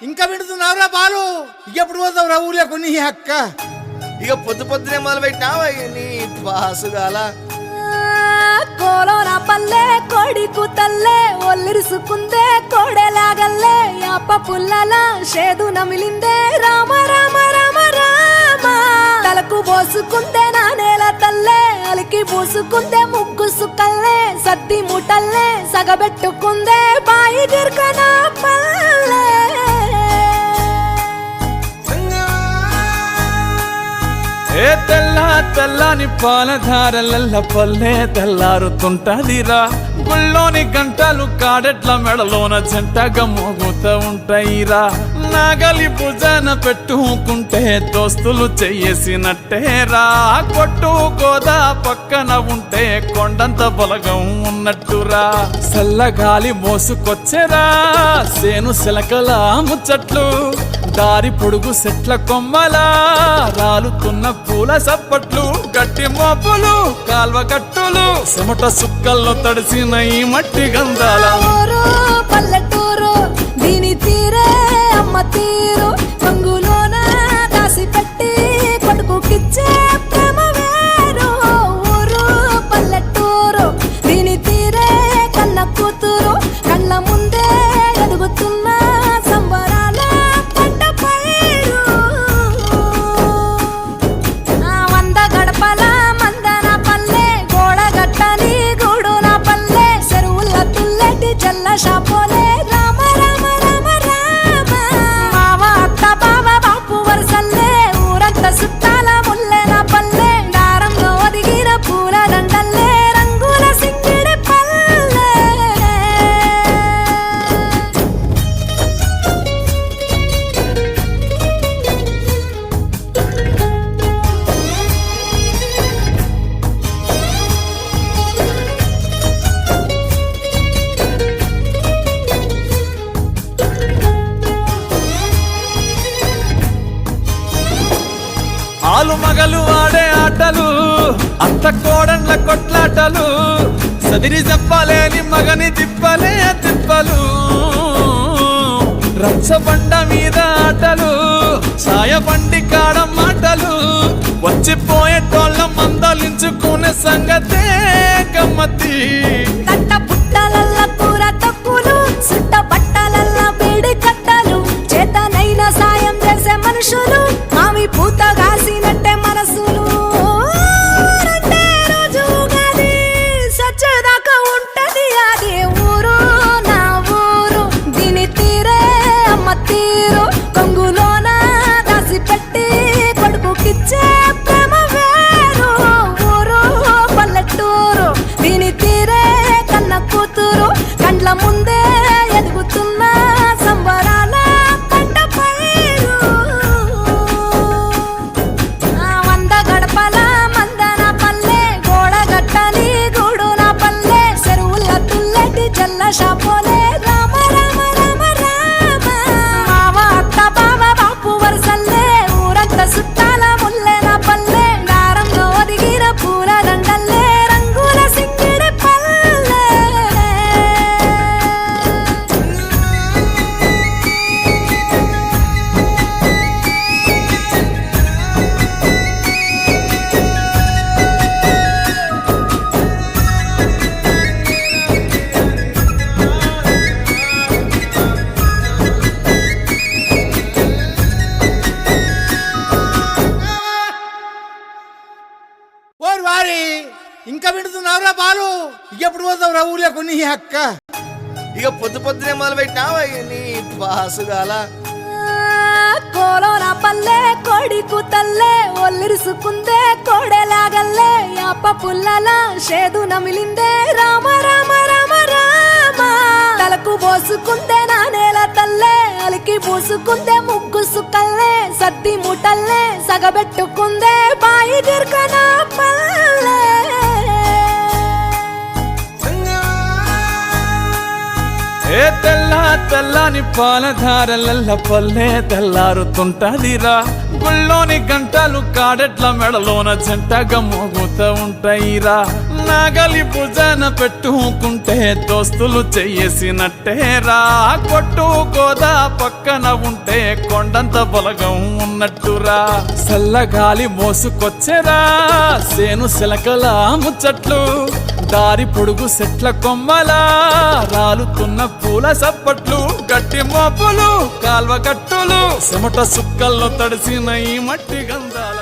ఇంకా వింటున్నావురా బాలు? ఎప్పుడు పోతావురా ఊళ్ళో నీ అక్క? ఇక పొద్దు పొద్దునే మొదలు పెట్టినావా నీ బాసుగాల? కోలోన పల్లె కోడి కూతల్లే ఒల్లిరుసుకుందే కోడెలాగల్లే యాప పుల్లల షేదు నమిలిందే రామ రామ రామ రామ తలకు పోసుకుందే నా నేల తల్లే అలికి పూసుకుందే ముగ్గు సుక్కల్లే సద్ది ముటల్లే సగబెట్టుకుందే బాయి గిర్కన పల్లె ఏ తెల్ల తెల్లని పాలధారలల్ల పల్లె తెల్లారుతుంటదిరా గుళ్ళోని గంటలు కాడెట్ల మెడలోన జంటగా మోగుతూ ఉంటాయిరా నాగలి భుజాన పెట్టుకుంటే దోస్తులు చెయ్యేసినట్టేరా కొట్టు గోదా పక్కన ఉంటే కొండంత బలగం ఉన్నట్టురా చల్లగాలి మోసుకొచ్చెరా సేను సిలకల ముచ్చట్లు దారి పొడుగు చెట్ల కొమ్మలా రాలుతున్న పూల సప్పట్లు గట్టి మోపులు కాల్వ కట్టులు చెమట సుక్కల్లో తడిసిన ఈ మట్టి గంధాల పల్లెటూరు దీని తీరే అమ్మ తీరు కంగులోన దాసి పెట్టి కొడుకుకిచ్చే ప్రేమ వేరు ఊరు పల్లెటూరు దీని తీరే కన్న కూతురు కళ్ళ ముందే ఎదుగుతున్న సంబరాల పంట పైరు వంద గడపల మందన పల్లె గోడ గట్టని గూడు నా పల్లె చెరువుల తుల్లెటి జల్ల షాపోలే రామ రామ రామ రామ మావ అత్త బావ బాపు వరసల్లే ఊరంత సుట్టాల ముల్లె నా పల్లె దారంలో ఒదిగిన పూల దండల్లే రంగుల సింగిడి పల్లె ఆలు మగలు ఆడే ఆటలు అత్త కోడన్ల కొట్లాటలు సదిరి చెప్పలేని మగని తిప్పలే తిప్పలు రచ్చబండ మీద ఆటలు సాయబండి కాడ మాటలు వచ్చిపోయేటోళ్ళ మందలించుకునే సంగతే గమ్మతి కట్ట పుట్టలల్ల కూర తక్కులు సుట్ట బట్టలల్ల వేడి కట్టలు చేతనైన సాయం చేసే మనుషులు మావి పూత కాసినట్టే మనసులు రెండే రోజు ఉగాది సచ్చేదాకా ఉంటది అది ఊరు నా ఊరు దీని తీరే అమ్మ తీరు కొంగులోన దాసి పెట్టి కొడుకుకిచ్చే ప్రేమ వేరు ఊరు పల్లెటూరు దీని తీరే కన్న కూతురు కండ్ల ముందే ఎదుగుతున్న సంబరాల పంట పైరు వంద గడపల మందన పల్లె గోడ గట్టని గూడు నా పల్లె చెరువుల తుల్లెటి జల్ల షాపోలే రామ రామ రామ రామ మావ అత్త బావ బాపు వరసల్లే ఊరంత సుట్టాల ముల్లె నా పల్లె దారంలో ఒదిగిన పూల దండల్లే రంగుల సింగిడి పల్లె ఓరు వారి ఇంకా వింటున్నావురా బాలు? ఎప్పుడు పోతావురా ఊళ్ళో నీ అక్క? ఇక పొద్దు పొద్దునే మొదలు పెట్టినావా నీ బాసుగాల? కోలోన పల్లె కోడి కూతల్లే ఒల్లిరుసుకుందే కోడెలాగల్లే యాప పుల్లల షేదు నమిలిందే రామ రామ రామ రామ తలకు పోసుకుందే నా నేల తల్లే అలికి పూసుకుందే ముగ్గు సుక్కల్లే సద్ది ముటల్లే సగబెట్టుకుందే బాయి గిర్కన పల్లె ఏ తెల్లని పాలధారలల్ల పల్లె తెల్లారుతుంటదిరా గుళ్ళోని గంటలు కాడెట్ల మెడలోన జంటగా మోగుతూ ఉంటాయిరా నాగలి భుజాన పెట్టుకుంటే దోస్తులు చెయ్యేసినట్టేరా కొట్టు గోదా పక్కన ఉంటే కొండంత బలగం ఉన్నట్టురా చల్లగాలి మోసుకొచ్చెరా సేను శిలకల ముచ్చట్లు దారి పొడుగు సెట్ల కొమ్మలా రాలుతున్న పూల సప్పట్లు గట్టి మోపులు కాల్వ కట్టులు చెమట సుక్కల్లో తడిసిన ఈ మట్టి గంధాల